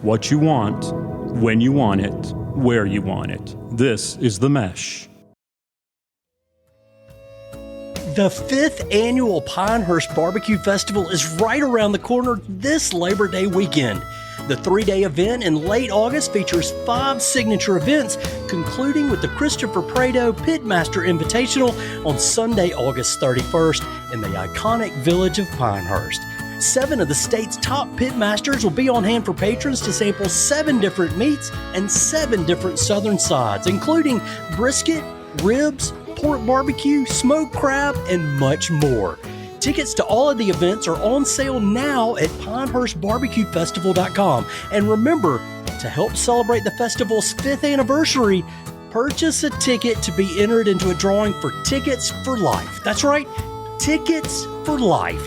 What you want, when you want it, where you want it. This is The Mesh. The 5th annual Pinehurst Barbecue Festival is right around the corner this Labor Day weekend. The 3-day event in late August features 5 signature events, concluding with the Christopher Prado Pitmaster Invitational on Sunday, August 31st in the iconic village of Pinehurst. 7 of the state's top pitmasters will be on hand for patrons to sample 7 different meats and 7 different southern sides, including brisket, ribs, pork barbecue, smoked crab, and much more. Tickets to all of the events are on sale now at PinehurstBarbecueFestival.com. And remember, to help celebrate the festival's 5th anniversary, purchase a ticket to be entered into a drawing for Tickets for Life. That's right, Tickets for Life.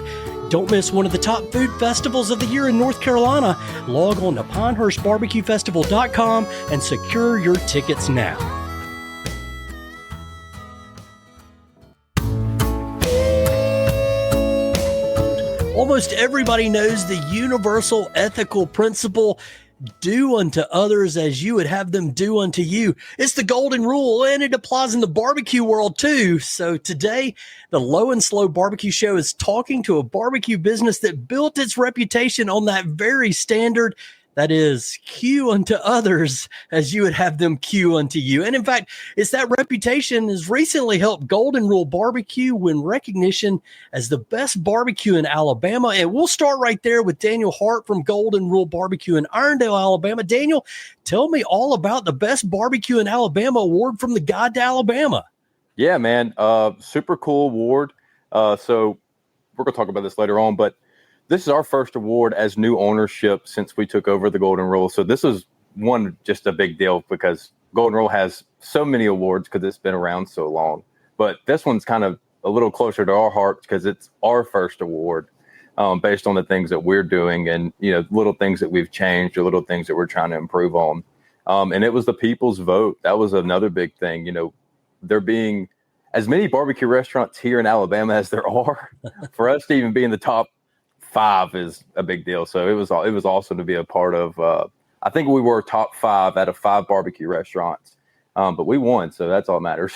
Don't miss one of the top food festivals of the year in North Carolina. Log on to PinehurstBarbecueFestival.com and secure your tickets now. Almost everybody knows the universal ethical principle, do unto others as you would have them do unto you. It's the golden rule, and it applies in the barbecue world too. So today, the Low and Slow Barbecue Show is talking to a barbecue business that built its reputation on that very standard. That is, cue unto others as you would have them cue unto you. And in fact, it's that reputation has recently helped Golden Rule Barbecue win recognition as the best barbecue in Alabama. And we'll start right there with Daniel Hart from Golden Rule Barbecue in Irondale, Alabama. Daniel, tell me all about the Best Barbecue in Alabama award from the Guide to Alabama. Yeah, man. Super cool award. So we're going to talk about this later on, but this is our first award as new ownership since we took over the Golden Rule. So this is just a big deal because Golden Rule has so many awards because it's been around so long. But this one's kind of a little closer to our hearts because it's our first award based on the things that we're doing and, little things that we've changed or little things that we're trying to improve on. And it was the people's vote. That was another big thing. There being as many barbecue restaurants here in Alabama as there are, for us to even be in the top 5 is a big deal. So it was awesome to be a part of. I think we were top 5 out of 5 barbecue restaurants, but we won, so that's all that matters.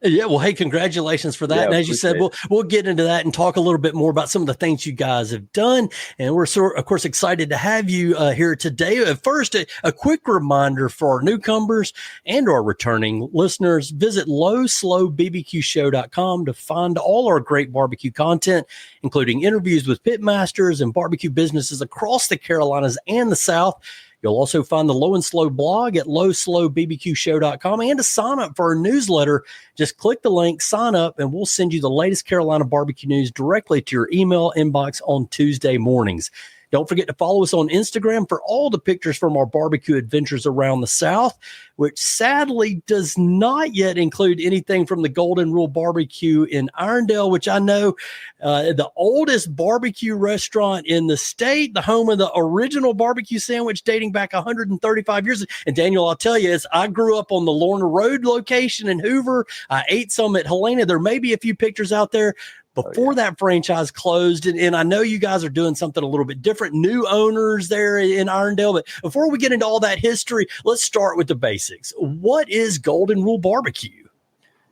Yeah, well, hey, congratulations for that. Yeah, and as you said, we'll get into that and talk a little bit more about some of the things you guys have done. And we're, of course, excited to have you here today. First, a quick reminder for our newcomers and our returning listeners, visit lowslowbbqshow.com to find all our great barbecue content, including interviews with pitmasters and barbecue businesses across the Carolinas and the South. You'll also find the Low and Slow blog at lowslowbbqshow.com. And to sign up for our newsletter, just click the link, sign up, and we'll send you the latest Carolina barbecue news directly to your email inbox on Tuesday mornings. Don't forget to follow us on Instagram for all the pictures from our barbecue adventures around the South, which sadly does not yet include anything from the Golden Rule Barbecue in Irondale, which I know the oldest barbecue restaurant in the state, the home of the original barbecue sandwich dating back 135 years. And Daniel, I'll tell you, I grew up on the Lorna Road location in Hoover. I ate some at Helena. There may be a few pictures out there before that franchise closed. And I know you guys are doing something a little bit different, new owners there in Irondale. But before we get into all that history, let's start with the basics. What is Golden Rule Barbecue?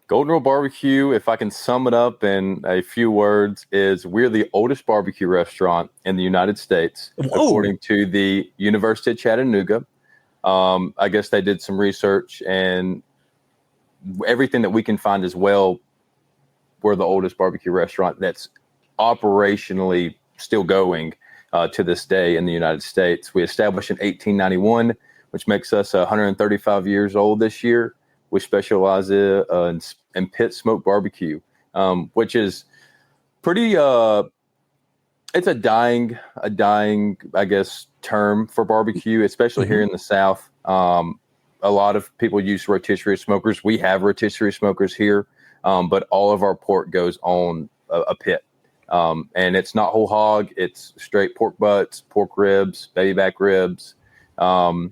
Golden Rule Barbecue, if I can sum it up in a few words, is we're the oldest barbecue restaurant in the United States, according to the University of Chattanooga. I guess they did some research, and everything that we can find as well, we're the oldest barbecue restaurant that's operationally still going to this day in the United States. We established in 1891, which makes us 135 years old this year. We specialize in pit smoked barbecue, which is pretty. It's a dying, I guess, term for barbecue, especially here in the South. A lot of people use rotisserie smokers. We have rotisserie smokers here. But all of our pork goes on a pit. And it's not whole hog. It's straight pork butts, pork ribs, baby back ribs. And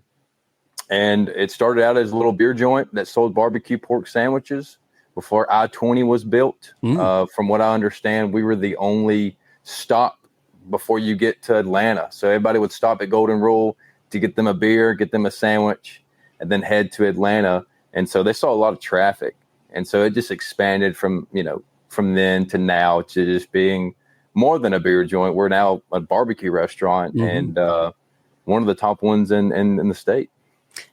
it started out as a little beer joint that sold barbecue pork sandwiches before I-20 was built. From what I understand, we were the only stop before you get to Atlanta. So everybody would stop at Golden Rule, to get them a beer, get them a sandwich, and then head to Atlanta. And so they saw a lot of traffic. And so it just expanded from then to now to just being more than a beer joint. We're now a barbecue restaurant and one of the top ones in the state.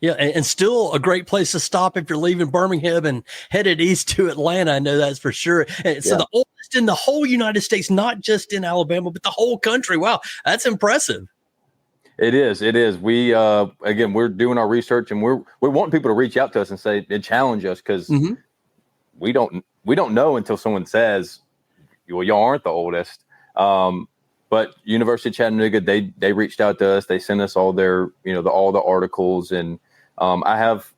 Yeah, and still a great place to stop if you're leaving Birmingham and headed east to Atlanta. I know that's for sure. And so the oldest in the whole United States, not just in Alabama, but the whole country. Wow, that's impressive. It is. We again, we're doing our research, and we want people to reach out to us and say and challenge us, because we don't know until someone says, well, y'all aren't the oldest. But University of Chattanooga, they reached out to us. They sent us all their, all the articles. And I have,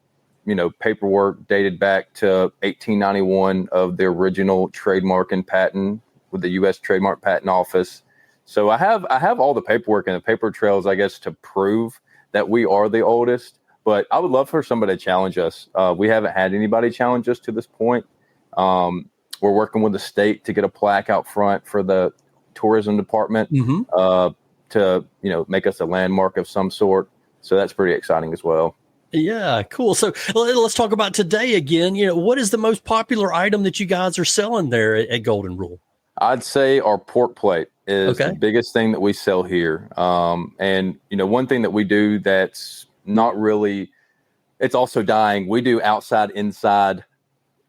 paperwork dated back to 1891 of the original trademark and patent with the U.S. Trademark Patent Office. So I have all the paperwork and the paper trails, I guess, to prove that we are the oldest. But I would love for somebody to challenge us. We haven't had anybody challenge us to this point. We're working with the state to get a plaque out front for the tourism department to make us a landmark of some sort. So that's pretty exciting as well. Yeah, cool. So let's talk about today again. What is the most popular item that you guys are selling there at Golden Rule? I'd say our pork plate is the biggest thing that we sell here. And one thing that we do that's not really, it's also dying. We do outside, inside,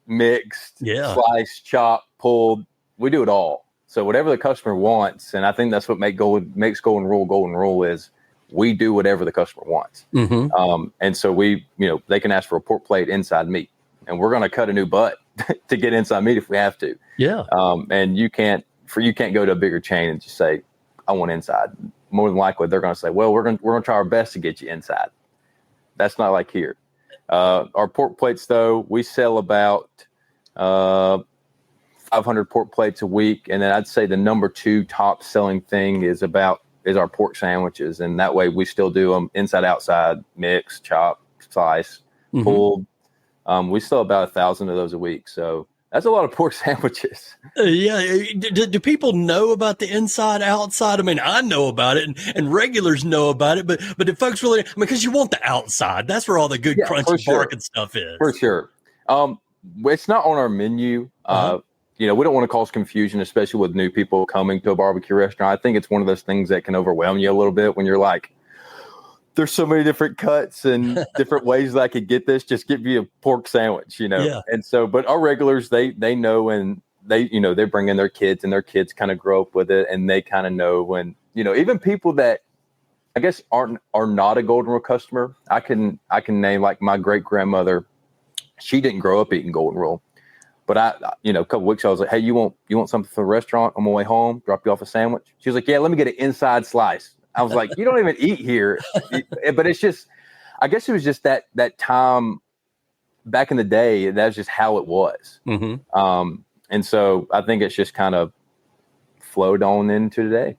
mixed, sliced, chopped, pulled. We do it all. So whatever the customer wants, and I think that's what makes Golden Rule is we do whatever the customer wants. And so they can ask for a pork plate inside meat, and we're going to cut a new butt to get inside meat if we have to. Yeah. And you can't go to a bigger chain and just say, I want inside. More than likely, they're going to say, well, we're going to try our best to get you inside. That's not like here. Our pork plates, though, we sell about 500 pork plates a week. And then I'd say the number 2 top selling thing is our pork sandwiches. And that way we still do them inside, outside, mix, chop, slice, pulled. We sell about 1,000 of those a week. So that's a lot of pork sandwiches. Do people know about the inside, outside? I mean, I know about it and regulars know about it, but do folks really, because you want the outside, that's where all the good crunchy bark and stuff is. For sure. It's not on our menu. We don't want to cause confusion, especially with new people coming to a barbecue restaurant. I think it's one of those things that can overwhelm you a little bit when you're like, there's so many different cuts and different ways that I could get this. Just give me a pork sandwich, Yeah. And so, but our regulars, they know, and they bring in their kids, and their kids kind of grow up with it, and they kind of know when, even people that I guess are not a Golden Rule customer. I can name, like, my great grandmother. She didn't grow up eating Golden Rule. But a couple weeks ago, I was like, hey, you want something from the restaurant on my way home? Drop you off a sandwich? She was like, yeah, let me get an inside slice. I was like, you don't even eat here. But it's just, I guess it was just that time back in the day. That's just how it was. And so I think it's just kind of flowed on into today.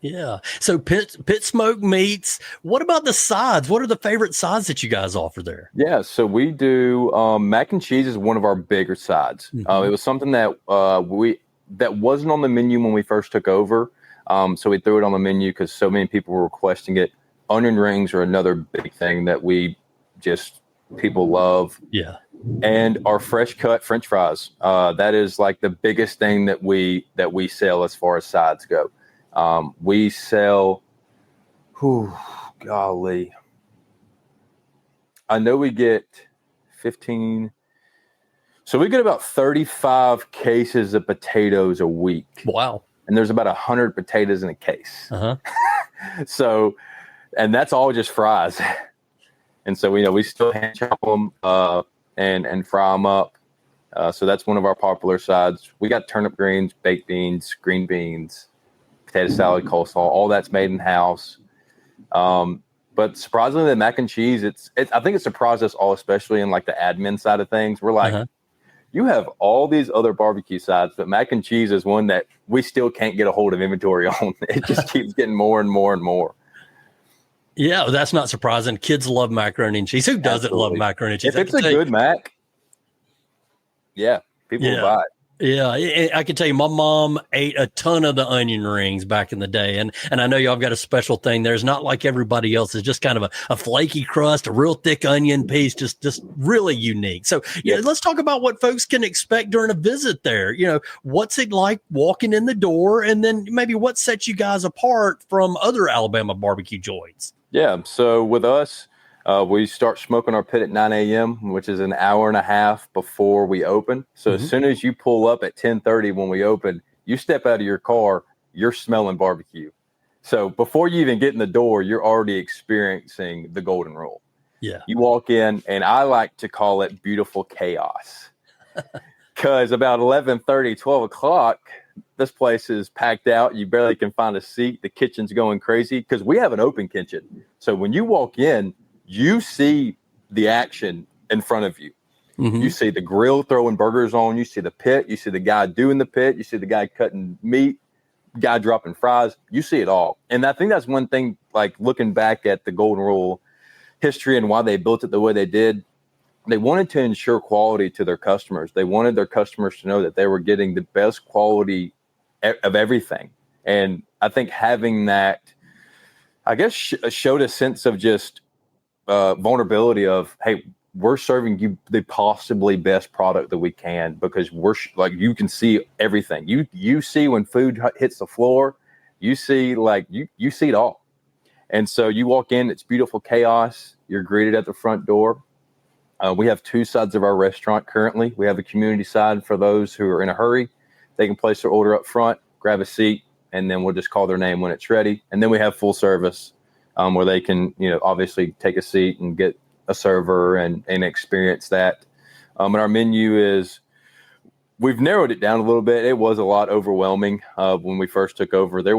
Yeah. So pit smoke meats. What about the sides? What are the favorite sides that you guys offer there? Yeah. So we do mac and cheese is one of our bigger sides. It was something that that wasn't on the menu when we first took over. So we threw it on the menu because so many people were requesting it. Onion rings are another big thing that people love. Yeah. And our fresh cut French fries. That is like the biggest thing that we sell as far as sides go. We sell, golly, I know we get 15. So we get about 35 cases of potatoes a week. Wow. And there's about 100 potatoes in a case. So, and that's all just fries. And so, we still hand chop them, and fry them up. So that's one of our popular sides. We got turnip greens, baked beans, green beans, potato salad, coleslaw, all that's made in house. But surprisingly, the mac and cheese, I think it surprised us all, especially in like the admin side of things. We're like, you have all these other barbecue sides, but mac and cheese is one that we still can't get a hold of inventory on. It just keeps getting more and more and more. Yeah, that's not surprising. Kids love macaroni and cheese. Who doesn't love macaroni and cheese? If it's a good mac, yeah, people will buy it. Yeah, I can tell you, my mom ate a ton of the onion rings back in the day, and I know y'all got a special thing. There's not like everybody else. It's just kind of a flaky crust, a real thick onion piece, just really unique. So, let's talk about what folks can expect during a visit there. What's it like walking in the door, and then maybe what sets you guys apart from other Alabama barbecue joints? Yeah, so with us, we start smoking our pit at 9 a.m., which is an hour and a half before we open. So as soon as you pull up at 10:30 when we open, you step out of your car, you're smelling barbecue. So before you even get in the door, you're already experiencing the golden rule. Yeah. You walk in, and I like to call it beautiful chaos. Because about 11:30, 12 o'clock, this place is packed out. You barely can find a seat. The kitchen's going crazy because we have an open kitchen. So when you walk in, you see the action in front of you. You see the grill throwing burgers on. You see the pit. You see the guy doing the pit. You see the guy cutting meat, guy dropping fries. You see it all. And I think that's one thing, like looking back at the Golden Rule history and why they built it the way they did. They wanted to ensure quality to their customers. They wanted their customers to know that they were getting the best quality of everything. And I think having that, I guess, showed a sense of just vulnerability of, hey, we're serving you the possibly best product that we can, because we're like, you can see everything. You see when food hits the floor, you see you see it all. And so you walk in, it's beautiful chaos. You're greeted at the front door. We have two sides of our restaurant currently. We have a community side for those who are in a hurry. They can place their order up front, grab a seat, and then we'll just call their name when it's ready. And then we have full service, where they can, obviously take a seat and get a server and experience that. And our menu is, we've narrowed it down a little bit. It was a lot overwhelming when we first took over. It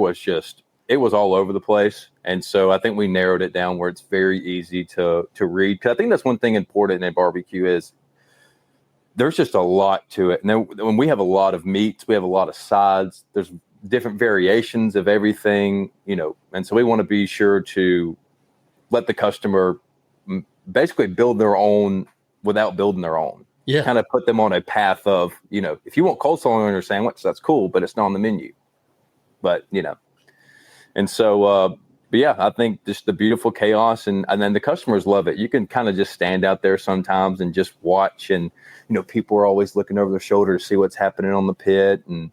was all over the place. And so I think we narrowed it down where it's very easy to read. 'Cause I think that's one thing important in barbecue is there's just a lot to it. And then when we have a lot of meats, we have a lot of sides, there's different variations of everything, and so we want to be sure to let the customer basically build their own without building their own. Yeah. Kind of put them on a path of, if you want coleslaw on your sandwich, that's cool, but it's not on the menu. But, and so, but yeah, I think just the beautiful chaos and then the customers love it. You can kind of just stand out there sometimes and just watch, and, people are always looking over their shoulder to see what's happening on the pit. And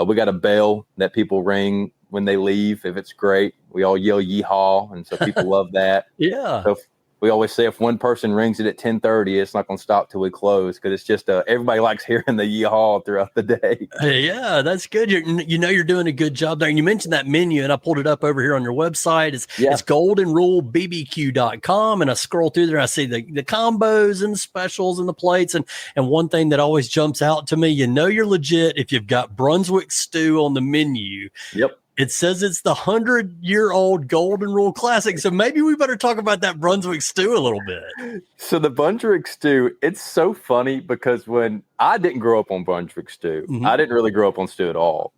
we got a bell that people ring when they leave. If it's great, we all yell yeehaw. And so people love that. Yeah. So we always say if one person rings it at 10:30, it's not going to stop till we close, because it's just everybody likes hearing the yeehaw throughout the day. Yeah, that's good. You're doing a good job there. And you mentioned that menu, and I pulled it up over here on your website. It's goldenrulebbq.com. And I scroll through there. I see the combos and the specials and the plates. And one thing that always jumps out to me, you're legit if you've got Brunswick stew on the menu. Yep. It says it's the 100-year-old Golden Rule Classic. So maybe we better talk about that Brunswick stew a little bit. So the Brunswick stew, it's so funny because when I didn't grow up on Brunswick stew, I didn't really grow up on stew at all.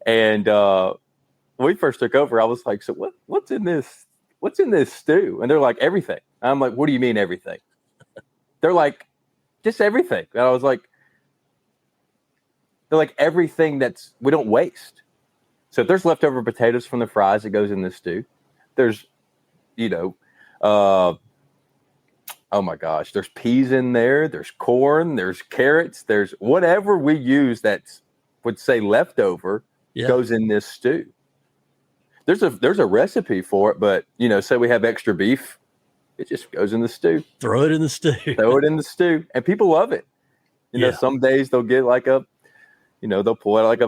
And when we first took over, I was like, so what's in this? What's in this stew? And they're like, everything. And I'm like, what do you mean everything? They're like, just everything. And I was like, they're like, everything we don't waste. So if there's leftover potatoes from the fries, it goes in the stew. There's, oh my gosh, there's peas in there. There's corn. There's carrots. There's whatever we use that would say leftover goes in this stew. There's a recipe for it, but say we have extra beef, it just goes in the stew. Throw it in the stew. Throw it in the stew, and people love it. Some days they'll get like they'll pull out like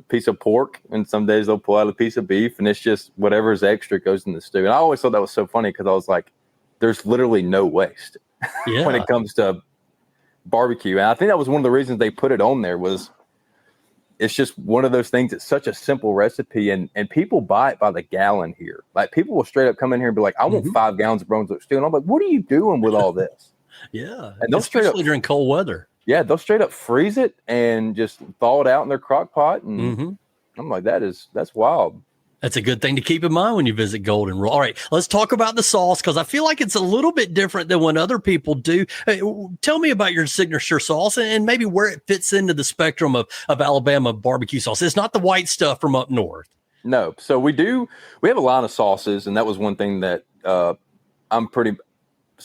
piece of pork, and some days they'll pull out a piece of beef, and it's just whatever's extra goes in the stew. And I always thought that was so funny because I was like, there's literally no waste when it comes to barbecue. And I think that was one of the reasons they put it on there was it's just one of those things. It's such a simple recipe, and people buy it by the gallon here. Like people will straight up come in here and be like, I want 5 gallons of Brunswick stew. And I'm like, what are you doing with all this? Yeah. And they'll especially during cold weather. Yeah, they'll straight up freeze it and just thaw it out in their crock pot. And I'm like, that's wild. That's a good thing to keep in mind when you visit Golden Rule. All right, let's talk about the sauce because I feel like it's a little bit different than what other people do. Tell me about your signature sauce and maybe where it fits into the spectrum of Alabama barbecue sauce. It's not the white stuff from up north. No. So we have a line of sauces, and that was one thing that so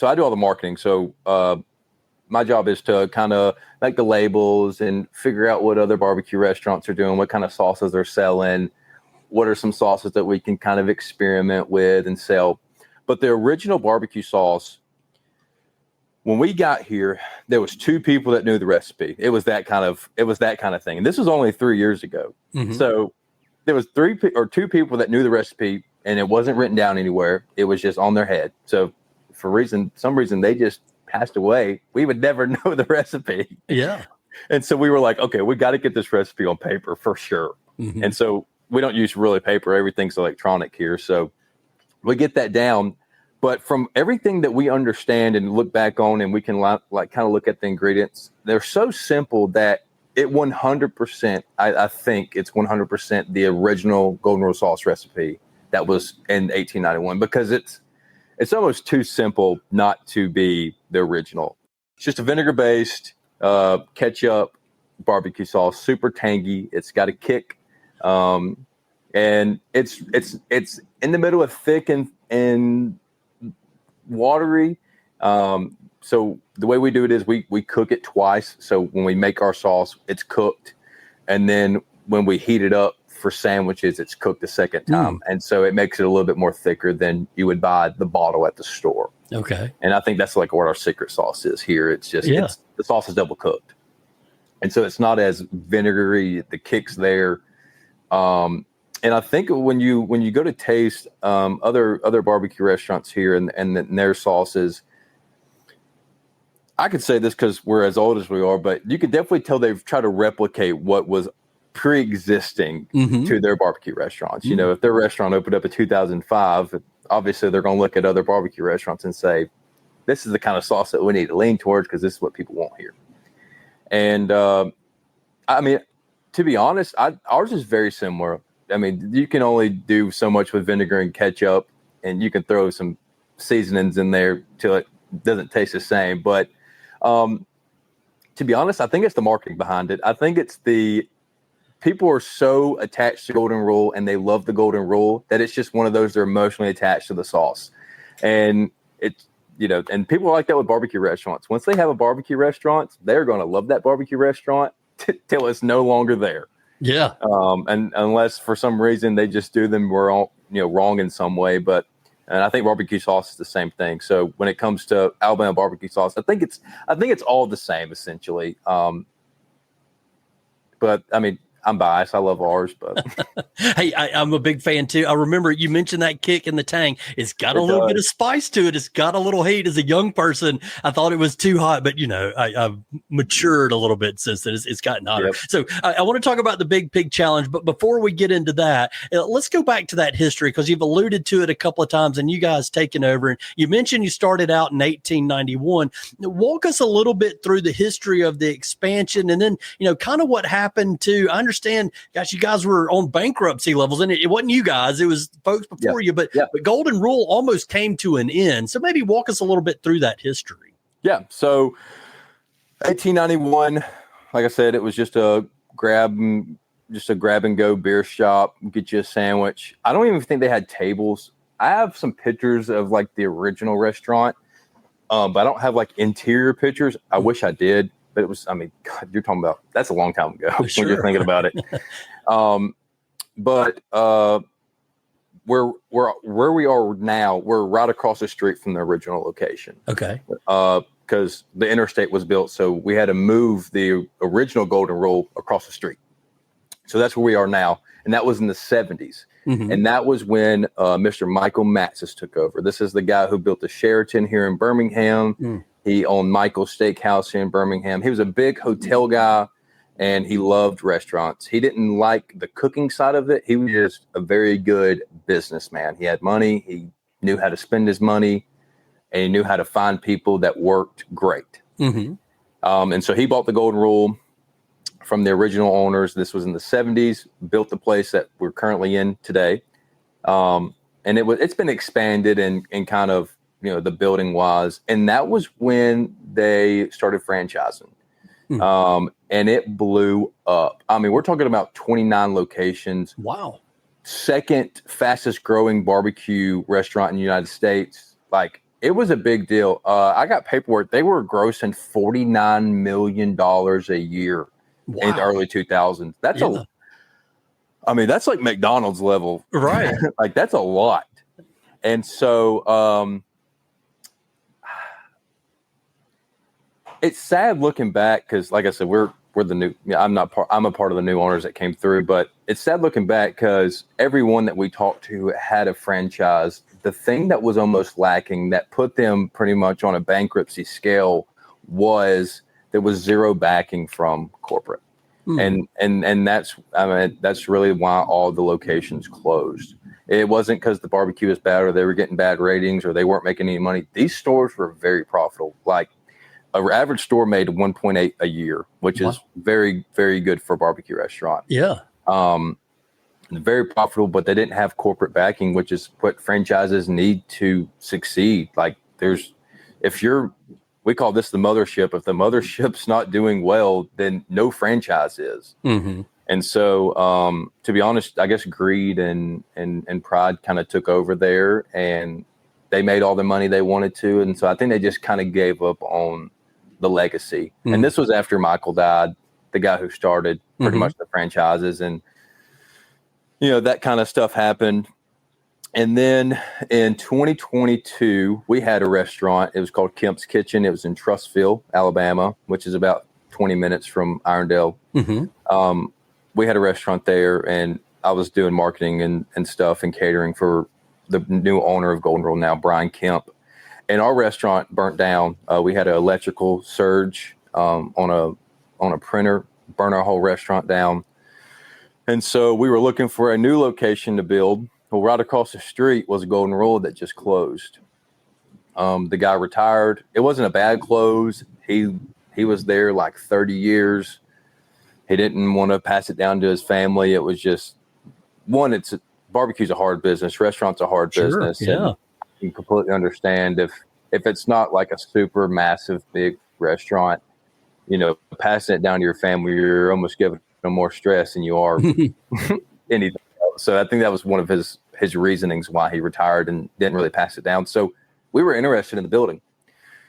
I do all the marketing. So my job is to kind of make the labels and figure out what other barbecue restaurants are doing, what kind of sauces they're selling, what are some sauces that we can kind of experiment with and sell. But the original barbecue sauce, when we got here, there was two people that knew the recipe. It was that kind of thing. And this was only 3 years ago. Mm-hmm. So there was two people that knew the recipe, and it wasn't written down anywhere. It was just on their head. So for some reason, they just passed away. We would never know the recipe. Yeah. And so we were like, okay, we got to get this recipe on paper for sure. Mm-hmm. And so we don't use really paper. Everything's electronic here. So we get that down. But from everything that we understand and look back on, and we can kind of look at the ingredients, they're so simple that it 100%, I think it's 100% the original Golden Rule sauce recipe that was in 1891, because it's almost too simple not to be the original. It's just a vinegar-based ketchup barbecue sauce, super tangy. It's got a kick, and it's in the middle of thick and watery. So the way we do it is we cook it twice. So when we make our sauce, it's cooked, and then when we heat it up for sandwiches, it's cooked the second time. And so it makes it a little bit more thicker than you would buy the bottle at the store. Okay. And I think that's like what our secret sauce is here. It's just, the sauce is double cooked. And so it's not as vinegary, the kick's there. And I think when you go to taste other barbecue restaurants here and their sauces, I could say this because we're as old as we are, but you could definitely tell they've tried to replicate what was pre-existing to their barbecue restaurants. You know, if their restaurant opened up in 2005, obviously they're going to look at other barbecue restaurants and say, this is the kind of sauce that we need to lean towards because this is what people want here. And I mean, to be honest, ours is very similar. I mean, you can only do so much with vinegar and ketchup, and you can throw some seasonings in there till it doesn't taste the same. But to be honest, I think it's the marketing behind it. I think it's people are so attached to Golden Rule and they love the Golden Rule that it's just one of those, they're emotionally attached to the sauce. And it's, and people are like that with barbecue restaurants. Once they have a barbecue restaurant, they're going to love that barbecue restaurant till it's no longer there. Yeah. And unless for some reason they just do them wrong in some way. And I think barbecue sauce is the same thing. So when it comes to Alabama barbecue sauce, I think it's all the same essentially. But I mean, I'm biased. I love ours, but hey, I'm a big fan too. I remember you mentioned that kick in the tang. It's got a little bit of spice to it. It's got a little heat. As a young person, I thought it was too hot, but I've matured a little bit since then. It's gotten hotter. Yep. So I want to talk about the Big Pig Challenge, but before we get into that, let's go back to that history because you've alluded to it a couple of times, and you guys taken over. And you mentioned you started out in 1891. Walk us a little bit through the history of the expansion, and then kind of what happened to. I understand, gosh, you guys were on bankruptcy levels, and it wasn't you guys; it was folks before you. But Golden Rule almost came to an end. So maybe walk us a little bit through that history. Yeah. So 1891, like I said, it was just a grab and go beer shop, get you a sandwich. I don't even think they had tables. I have some pictures of like the original restaurant, but I don't have like interior pictures. I wish I did. But it was, I mean, God, you're talking about, that's a long time ago when you're thinking about it. But where we are now, we're right across the street from the original location. Okay. Because the interstate was built, so we had to move the original Golden Rule across the street. So that's where we are now. And that was in the 70s. Mm-hmm. And that was when Mr. Michael Matzis took over. This is the guy who built the Sheraton here in Birmingham. He owned Michael's Steakhouse here in Birmingham. He was a big hotel guy, and he loved restaurants. He didn't like the cooking side of it. He was just a very good businessman. He had money. He knew how to spend his money, and he knew how to find people that worked great. Mm-hmm. And so he bought the Golden Rule from the original owners. This was in the 70s, built the place that we're currently in today. And it's been expanded and kind of, the building wise. And that was when they started franchising. And it blew up. I mean, we're talking about 29 locations. Wow. Second fastest growing barbecue restaurant in the United States. Like, it was a big deal. I got paperwork. They were grossing $49 million a year in the early 2000s. That's that's like McDonald's level. Right. Like, that's a lot. And so, it's sad looking back because, like I said, we're the new. I'm a part of the new owners that came through, but it's sad looking back because everyone that we talked to had a franchise. The thing that was almost lacking that put them pretty much on a bankruptcy scale was there was zero backing from corporate, and that's really why all the locations closed. It wasn't because the barbecue was bad or they were getting bad ratings or they weren't making any money. These stores were very profitable. Like, an average store made 1.8 a year, which is very, very good for a barbecue restaurant. Yeah. Very profitable, but they didn't have corporate backing, which is what franchises need to succeed. Like, we call this the mothership. If the mothership's not doing well, then no franchise is. Mm-hmm. And so, to be honest, I guess greed and pride kind of took over there, and they made all the money they wanted to. And so I think they just kind of gave up on the legacy. And this was after Michael died, the guy who started pretty much the franchises. And, that kind of stuff happened. And then in 2022, we had a restaurant. It was called Kemp's Kitchen. It was in Trussville, Alabama, which is about 20 minutes from Irondale. We had a restaurant there, and I was doing marketing and stuff and catering for the new owner of Golden Rule now, Brian Kemp. And our restaurant burnt down. We had an electrical surge on a printer, burn our whole restaurant down. And so we were looking for a new location to build. Well, right across the street was a Golden Rule that just closed. The guy retired. It wasn't a bad close. He was there like 30 years. He didn't want to pass it down to his family. It was just barbecue's a hard business. Restaurant's a hard business. Yeah. And you completely understand if it's not like a super massive big restaurant, passing it down to your family, you're almost giving them more stress than you are anything else. So I think that was one of his reasonings why he retired and didn't really pass it down. So we were interested in the building.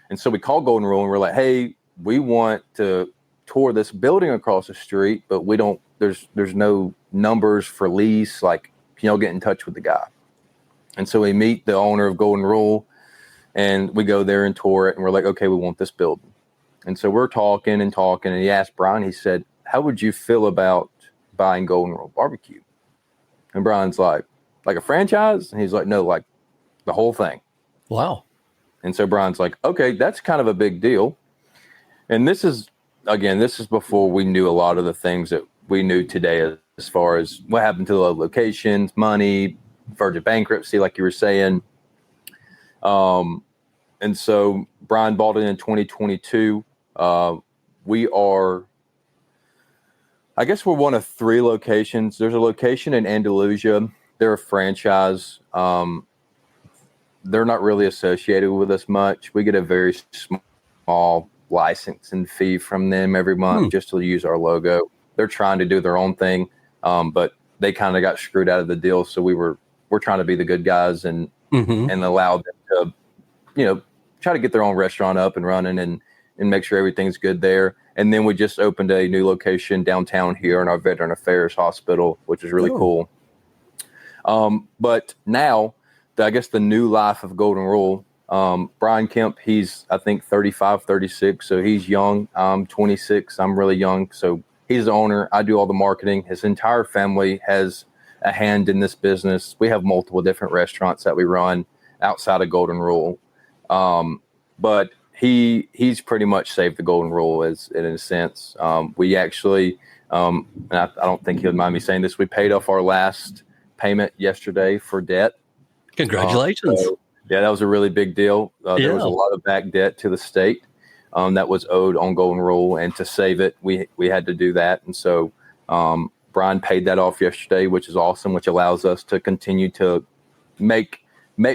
And so we called Golden Rule and we're like, hey, we want to tour this building across the street, but there's no numbers for lease. Like, can y'all get in touch with the guy? And so we meet the owner of Golden Rule and we go there and tour it. And we're like, okay, we want this building. And so we're talking. And he asked Brian, he said, how would you feel about buying Golden Rule Barbecue? And Brian's like a franchise? And he's like, no, like the whole thing. Wow. And so Brian's like, okay, that's kind of a big deal. And this is before we knew a lot of the things that we knew today as far as what happened to the locations, money, verge of bankruptcy, like you were saying. And so Brian bought it in 2022. We're one of three locations. There's a location in Andalusia. They're a franchise. They're not really associated with us much. We get a very small licensing fee from them every month just to use our logo. They're trying to do their own thing, but they kind of got screwed out of the deal. So we're trying to be the good guys and allow them to, try to get their own restaurant up and running and make sure everything's good there. And then we just opened a new location downtown here in our Veteran Affairs Hospital, which is really cool. But now, I guess the new life of Golden Rule, Brian Kemp, he's, I think, 35, 36. So he's young. I'm 26. I'm really young. So he's the owner. I do all the marketing. His entire family has a hand in this business. We have multiple different restaurants that we run outside of Golden Rule. But he's pretty much saved the Golden Rule in a sense. We actually, and I don't think he would mind me saying this, we paid off our last payment yesterday for debt. Congratulations. Yeah, that was a really big deal. There was a lot of back debt to the state that was owed on Golden Rule, and to save it, we had to do that. And so Brian paid that off yesterday, which is awesome, which allows us to continue to make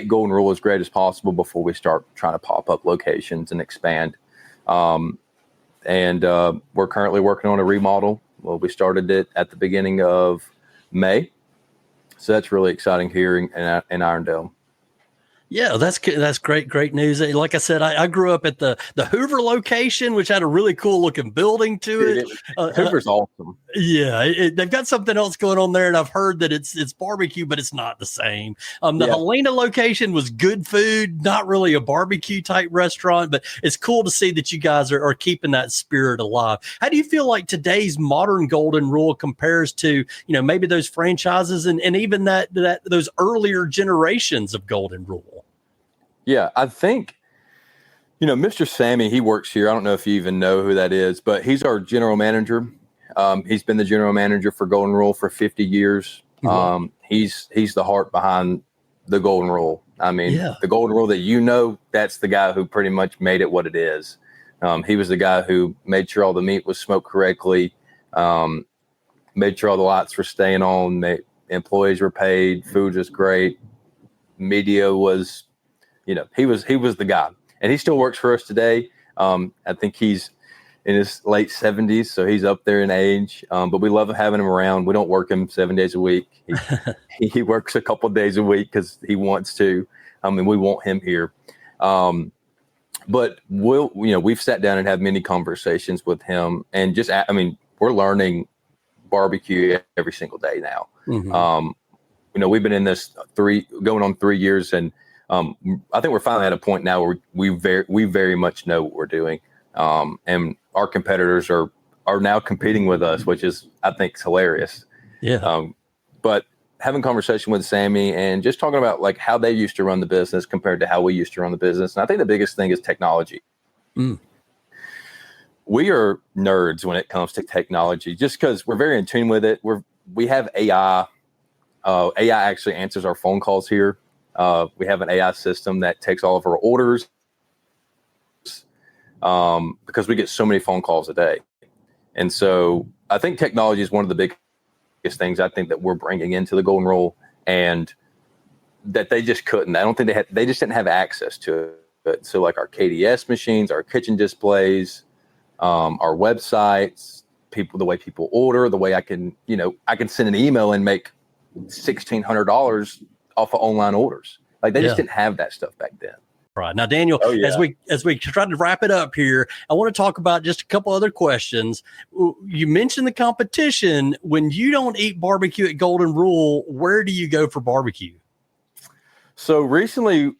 Golden Rule as great as possible before we start trying to pop up locations and expand. And we're currently working on a remodel. Well, we started it at the beginning of May. So that's really exciting here in Irondale. Yeah, that's great news. Like I said, I grew up at the Hoover location, which had a really cool looking building to it. Hoover's awesome. Yeah, they've got something else going on there, and I've heard that it's barbecue, but it's not the same. The Helena location was good food, not really a barbecue type restaurant, but it's cool to see that you guys are keeping that spirit alive. How do you feel like today's modern Golden Rule compares to maybe those franchises and even that those earlier generations of Golden Rule? Yeah, I think, Mr. Sammy, he works here. I don't know if you even know who that is, but he's our general manager. He's been the general manager for Golden Rule for 50 years. Mm-hmm. He's the heart behind the Golden Rule. I mean, the Golden Rule that that's the guy who pretty much made it what it is. He was the guy who made sure all the meat was smoked correctly, made sure all the lights were staying on, employees were paid, food was great, media was... he was the guy, and he still works for us today. I think he's in his late 70s, so he's up there in age. But we love having him around. We don't work him 7 days a week. He works a couple of days a week because he wants to. And we want him here. But we've sat down and had many conversations with him, and we're learning barbecue every single day now. Mm-hmm. We've been in this going on 3 years, and I think we're finally at a point now where we very much know what we're doing, and our competitors are now competing with us, which is, I think, hilarious. Yeah. But having conversation with Sammy and just talking about like how they used to run the business compared to how we used to run the business, and I think the biggest thing is technology. Mm. We are nerds when it comes to technology, just because we're very in tune with it. We have AI. AI actually answers our phone calls here. We have an AI system that takes all of our orders because we get so many phone calls a day. And so I think technology is one of the biggest things I think that we're bringing into the Golden Rule, and that they just couldn't. I don't think they just didn't have access to it. So like our KDS machines, our kitchen displays, our websites, the way people order, the way I can send an email and make $1,600 off of online orders. Like they just didn't have that stuff back then. Right. Now, Daniel, as we try to wrap it up here, I want to talk about just a couple other questions. You mentioned the competition. When you don't eat barbecue at Golden Rule, where do you go for barbecue? So recently,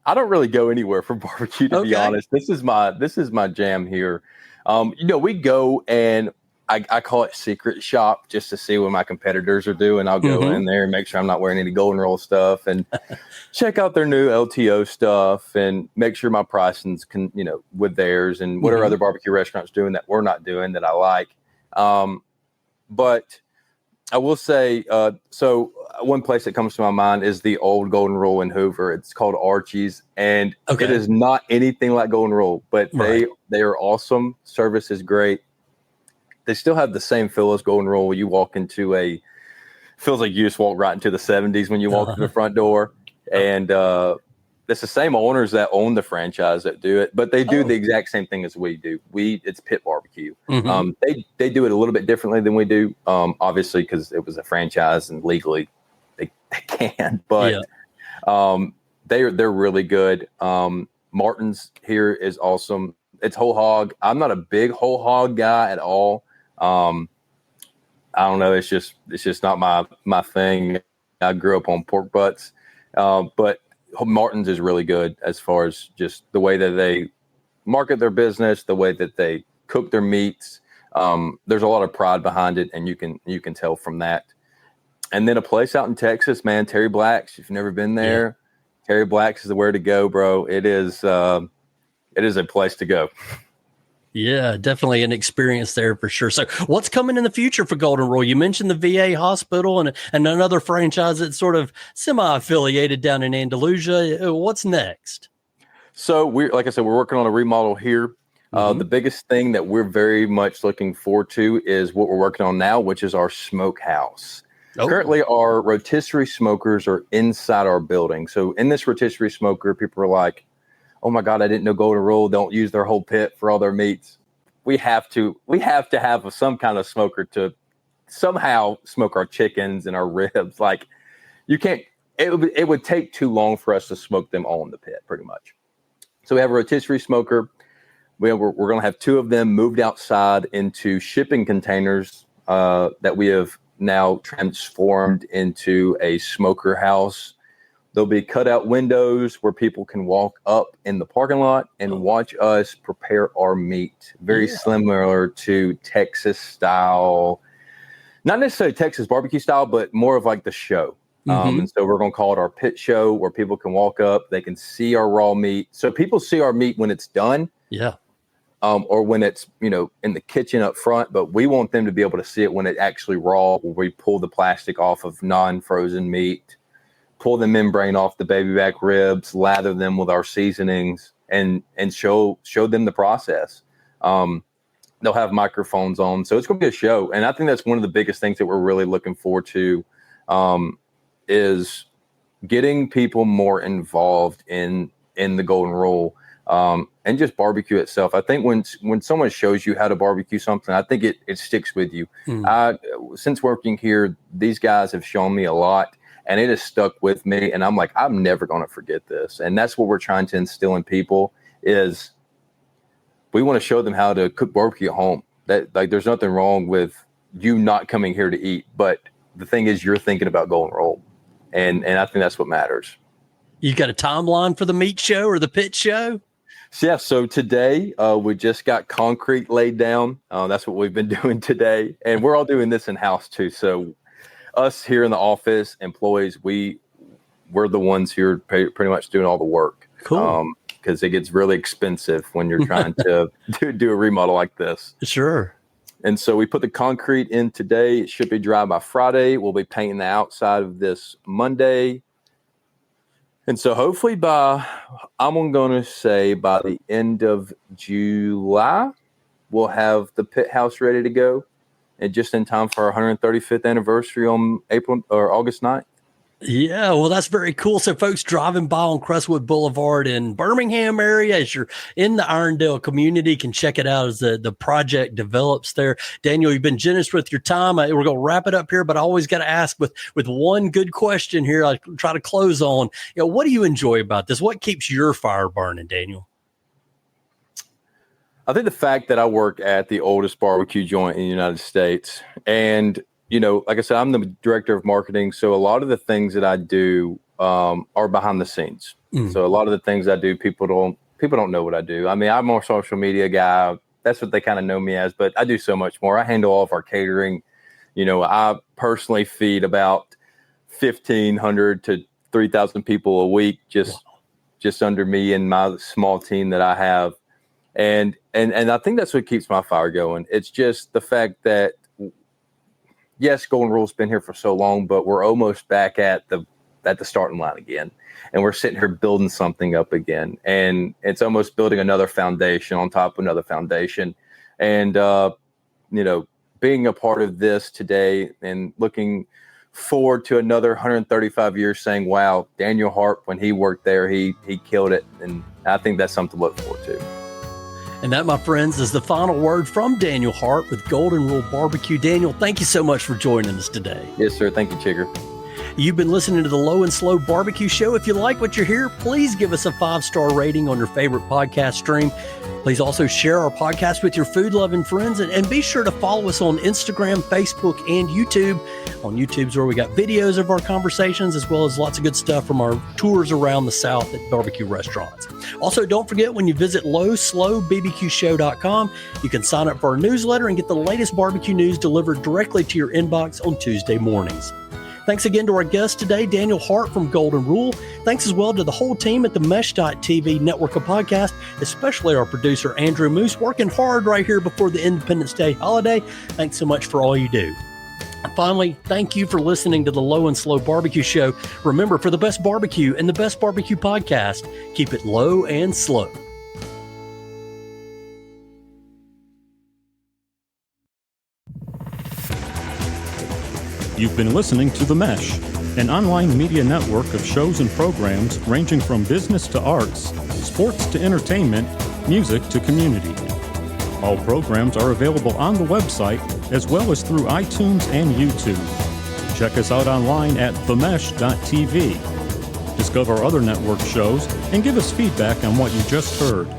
I don't really go anywhere for barbecue, to be honest. This is my jam here. We go and I call it secret shop just to see what my competitors are doing. I'll go in there and make sure I'm not wearing any Golden Rule stuff and check out their new LTO stuff and make sure my pricing's with theirs and what are other barbecue restaurants doing that we're not doing that I like. But I will say, so one place that comes to my mind is the old Golden Rule in Hoover. It's called Archie's, and it is not anything like Golden Rule, but they are awesome. Service is great. They still have the same feel as Golden Rule. You walk into feels like you just walk right into the 70s when you walk through the front door. And it's the same owners that own the franchise that do it, but they do the exact same thing as we do. It's pit barbecue. They do it a little bit differently than we do, obviously, because it was a franchise and legally they can. But they're really good. Martin's here is awesome. It's whole hog. I'm not a big whole hog guy at all. I don't know. It's just not my thing. I grew up on pork butts, but Martin's is really good as far as just the way that they market their business, the way that they cook their meats. There's a lot of pride behind it, and you can tell from that. And then a place out in Texas, man, Terry Black's. If you've never been there, Terry Black's is the where to go, bro. It is a place to go. Yeah, definitely an experience there for sure. So what's coming in the future for Golden Rule? You mentioned the VA hospital and another franchise that's sort of semi-affiliated down in Andalusia. What's next? So like I said, we're working on a remodel here. The biggest thing that we're very much looking forward to is what we're working on now, which is our smokehouse. Oh. Currently, our rotisserie smokers are inside our building. So in this rotisserie smoker, people are like, oh my God, I didn't know Golden Rule don't use their whole pit for all their meats. We have to have some kind of smoker to somehow smoke our chickens and our ribs. Like, you can't, it would take too long for us to smoke them all in the pit, pretty much. So we have a rotisserie smoker. We're going to have 2 of them moved outside into shipping containers that we have now transformed into a smoker house. There'll be cutout windows where people can walk up in the parking lot and watch us prepare our meat. Very similar to Texas style, not necessarily Texas barbecue style, but more of like the show. And so we're going to call it our pit show, where people can walk up, they can see our raw meat. So people see our meat when it's done. Yeah. Or when it's, in the kitchen up front, but we want them to be able to see it when it's actually raw, where we pull the plastic off of non-frozen meat, pull the membrane off the baby back ribs, lather them with our seasonings, and show them the process. They'll have microphones on, so it's going to be a show. And I think that's one of the biggest things that we're really looking forward to, is getting people more involved in the Golden Rule, and just barbecue itself. I think when someone shows you how to barbecue something, I think it sticks with you. Since working here, these guys have shown me a lot, and it has stuck with me. And I'm like, I'm never going to forget this. And that's what we're trying to instill in people, is we want to show them how to cook barbecue at home. That, like, there's nothing wrong with you not coming here to eat, but the thing is, you're thinking about Golden Rule. And I think that's what matters. You got a timeline for the meat show or the pit show? Yeah, so today we just got concrete laid down. That's what we've been doing today. And we're all doing this in-house too. So us here in the office, employees, we're the ones who are pretty much doing all the work. Cool. Because it gets really expensive when you're trying to do a remodel like this. Sure. And so we put the concrete in today. It should be dry by Friday. We'll be painting the outside of this Monday. And so hopefully I'm going to say by the end of July, we'll have the pit house ready to go, and just in time for our 135th anniversary on August 9th. Yeah, well, that's very cool. So folks driving by on Crestwood Boulevard in Birmingham area, as you're in the Irondale community, can check it out as the project develops there. Daniel, you've been generous with your time. We're going to wrap it up here, but I always got to ask with one good question here. I try to close on, what do you enjoy about this? What keeps your fire burning, Daniel? I think the fact that I work at the oldest barbecue joint in the United States, and like I said, I'm the director of marketing. So a lot of the things that I do are behind the scenes. So a lot of the things I do, people don't know what I do. I mean, I'm more social media guy. That's what they kind of know me as, but I do so much more. I handle all of our catering. I personally feed about 1,500 to 3,000 people a week, just under me and my small team that I have. And I think that's what keeps my fire going. It's just the fact that, yes, Golden Rule's been here for so long, but we're almost back at the starting line again. And we're sitting here building something up again. And it's almost building another foundation on top of another foundation. And, being a part of this today and looking forward to another 135 years saying, wow, Daniel Hart, when he worked there, he killed it. And I think that's something to look forward to. And that, my friends, is the final word from Daniel Hart with Golden Rule Barbecue. Daniel, thank you so much for joining us today. Yes, sir. Thank you, Chigger. You've been listening to the Low and Slow Barbecue Show. If you like what you hear, please give us a 5-star rating on your favorite podcast stream. Please also share our podcast with your food-loving friends, and be sure to follow us on Instagram, Facebook, and YouTube. On YouTube's where we got videos of our conversations, as well as lots of good stuff from our tours around the South at barbecue restaurants. Also, don't forget, when you visit lowslowbbqshow.com, you can sign up for our newsletter and get the latest barbecue news delivered directly to your inbox on Tuesday mornings. Thanks again to our guest today, Daniel Hart from Golden Rule. Thanks as well to the whole team at the Mesh.tv network of podcasts, especially our producer, Andrew Moose, working hard right here before the Independence Day holiday. Thanks so much for all you do. And finally, thank you for listening to the Low and Slow Barbecue Show. Remember, for the best barbecue and the best barbecue podcast, keep it low and slow. You've been listening to The Mesh, an online media network of shows and programs ranging from business to arts, sports to entertainment, music to community. All programs are available on the website as well as through iTunes and YouTube. Check us out online at themesh.tv. Discover other network shows and give us feedback on what you just heard.